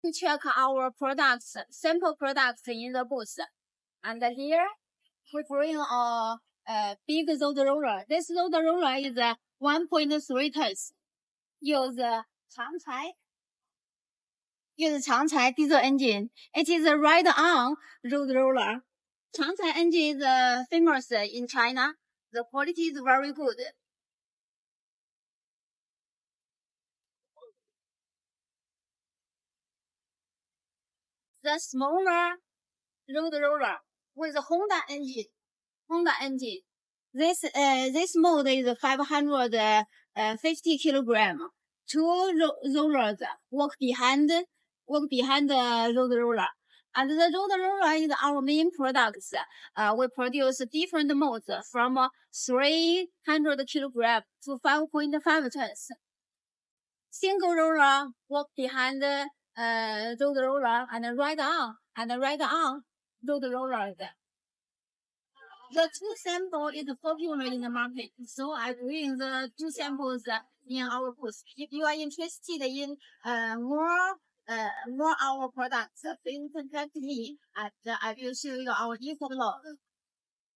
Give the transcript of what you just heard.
to check our products, sample products in the booth. And here we bring a big road roller. This road roller is 1.3 tons. Use Changcai diesel engine. It is a ride-on road roller. Changcai engine is famous in China. The quality is very good. The smaller road roller with Honda engine. This mode is 550 kilogram. Two rollers work behind the road roller. And the road roller is our main products. We produce different modes from 300 kilogram to 5.5 tons. Single roller work behind the road roller and ride on road roller. The two sample is popular in the market, so I bring the two samples in our booth. If you are interested in more our products, please contact me and I will show you our eco log.